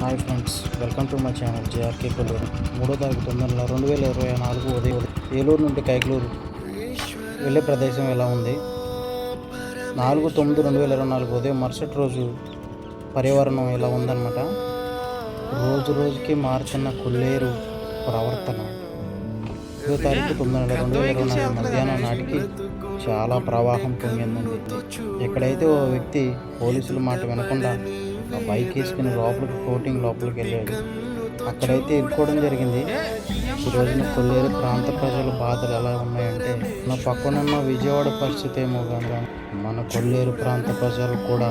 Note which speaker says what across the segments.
Speaker 1: Hi friends, welcome to my channel JRK Kolluru. 3వ తారీఖు 9 నెల 2024 ఉదయం ఏలూరు నుండి కైకలూరు వెళ్ళే ప్రదేశం ఎలా ఉంది. 4/9/2024 ఉదయం మరుసటి రోజు పర్యావరణం ఎలా ఉందన్నమాట. రోజు రోజుకి మారుతున్న కొల్లేరు ప్రవర్తన 5వ తారీఖు 9 నెల 2024 మధ్యాహ్నం నాటికి చాలా ప్రవాహం పొంగిందండి. ఎక్కడైతే ఓ వ్యక్తి పోలీసుల మాట వినకుండా ఆ బైక్ వేసుకుని లోపలికి వెళ్ళాడు. అక్కడైతే ఇరుక్కోవడం జరిగింది. ఈ రోజున కొల్లేరు ప్రాంత ప్రజల బాధలు ఎలా ఉన్నాయంటే, మన పక్కనున్న విజయవాడ పరిస్థితి ఏమో కానీ మన కొల్లేరు ప్రాంత ప్రజలు కూడా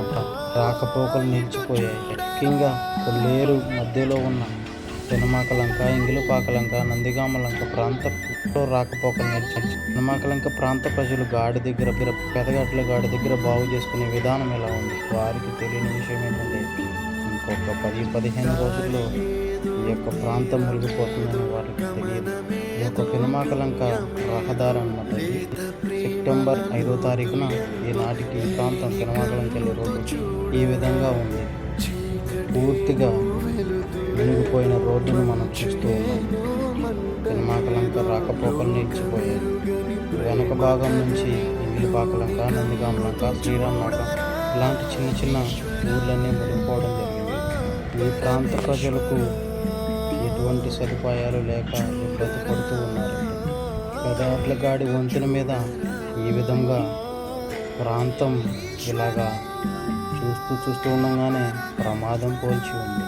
Speaker 1: రాకపోకలు నిలిచిపోయాయి. ముఖ్యంగా కొల్లేరు మధ్యలో ఉన్న పెనుమాకలంక, ఇంగిలిపాకలంక, నందిగామలంక ప్రాంతంలో రాకపోకలు నిలిచాయి. పెనుమాకలంక ప్రాంత ప్రజలు గాడి దగ్గర పెదగట్ల గాడి దగ్గర బాగు చేసుకునే విధానం ఎలా ఉంది. వారికి తెలియని విషయం ఏంటంటే, ఇంకొక 10-15 రోజుల్లో ఈ యొక్క ప్రాంతం మునిగిపోతుందని వారికి తెలియదు. ఈ యొక్క పెనుమాకలంక రహదారి అన్నమాట. సెప్టెంబర్ 5వ తారీఖున ఈనాటికి ఈ ప్రాంతం పెనుమాకలంక వెళ్ళే రోడ్డు ఈ విధంగా ఉంది. పూర్తిగా మునిగిపోయిన రోడ్డును మనం చూస్తూ ఉన్నాం. పెనుమాకలంక రాకపోకలు నిలిచిపోయాయి. వెనక భాగం నుంచి ఇంగిలిపాకలంక, నందిగామలంక, శ్రీరామలంక ఇలాంటి చిన్న చిన్న ఊర్లన్నీ మునిగిపోవడం జరిగింది. ఈ ప్రాంత ప్రజలకు ఎటువంటి సదుపాయాలు లేక ఇబ్బంది పడుతూ ఉన్నారు. పెదవడ్లగాడి వంతెన మీద ఈ విధంగా ప్రాంతం ఇలాగా చూస్తూ ఉండగానే ప్రమాదం పోల్చి ఉంది.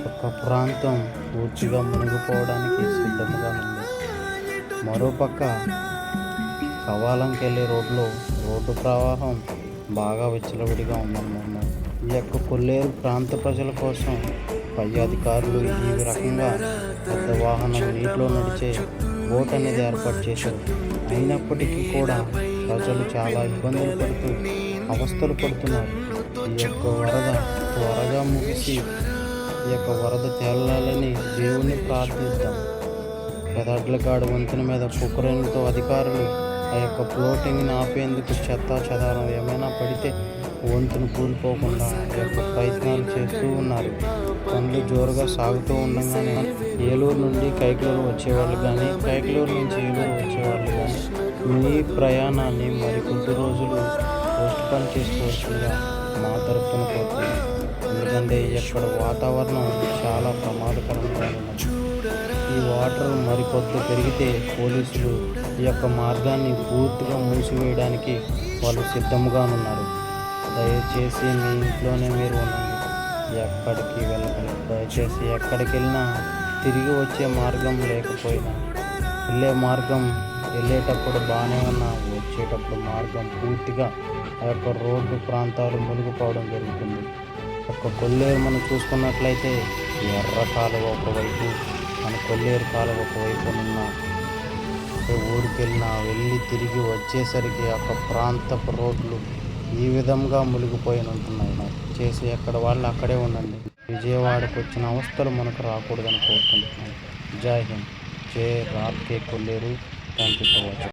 Speaker 1: ఒక ప్రాంతం పూర్తిగా మునిగిపోవడానికి సిద్ధంగా ఉంది. మరోపక్క కవాలంకి వెళ్ళే రోడ్డు ప్రవాహం బాగా విచ్చలవిడిగా ఉందన్నమాట. ఈ యొక్క కొల్లేరు ప్రాంత ప్రజల కోసం పై అధికారులు ఈ రకంగా పెద్ద వాహనం నీటిలో నడిచే బోట్ అనేది ఏర్పాటు చేశారు. అయినప్పటికీ కూడా ప్రజలు చాలా ఇబ్బందులు పడుతూ అవస్థలు పడుతున్నారు. ఈ యొక్క వరద త్వరగా ముగిసి ఈ యొక్క వరద తేలాలని దేవుణ్ణి ప్రార్థిద్దాం. పెదడ్లగాడు వంతెన మీద పుక్రేన్లతో అధికారులు ఆ యొక్క ఫ్లోటింగ్ని ఆపేందుకు చెదారం ఏమైనా పడితే వంతెన కూలిపోకుండా ఆ యొక్క ప్రయత్నాలు చేస్తూ ఉన్నారు. పనులు జోరుగా సాగుతూ ఉండగానే ఏలూరు నుండి కైకలూరు వచ్చేవాళ్ళు కానీ, కైకలూరు నుంచి ఏలూరు వచ్చేవాళ్ళు కానీ మీ ప్రయాణాన్ని మరికొద్ది రోజులు పోస్ట్ పోన్ చేసుకోవచ్చుగా మా తరఫున కోరుతున్నాం. ఎందుకంటే ఇక్కడ వాతావరణం చాలా ప్రమాదకరంగా ఉన్నది. ఈ వాటర్ మరికొద్ది పెరిగితే పోలీసులు ఈ యొక్క మార్గాన్ని పూర్తిగా మూసివేయడానికి వాళ్ళు సిద్ధంగా ఉన్నారు. దయచేసి మీ ఇంట్లోనే మీరు ఉండండి, ఎక్కడికి వెళ్ళకండి. దయచేసి ఎక్కడికి వెళ్ళినా తిరిగి వచ్చే మార్గం లేకపోయినా, వెళ్ళేటప్పుడు బాగానే ఉన్నా వచ్చేటప్పుడు మార్గం పూర్తిగా ఆ యొక్క రోడ్డు ప్రాంతాలు మునిగిపోవడం జరుగుతుంది. ఒక కొల్లేరు మనం చూసుకున్నట్లయితే ఎర్ర కాలువ ఒకవైపు, మన కొల్లేరు కాలువ ఒకవైపునున్న ఊరికి వెళ్ళి తిరిగి వచ్చేసరికి ఒక ప్రాంతపు రోడ్లు ఈ విధంగా మునిగిపోయి ఉంటున్నాయి. చేసి ఎక్కడ వాళ్ళు అక్కడే ఉండండి. విజయవాడకు వచ్చిన అవస్థలు మనకు రాకూడదని కోరుకుంటున్నాను. జై హింద్, జై RK Kolleru. Thank you for watching.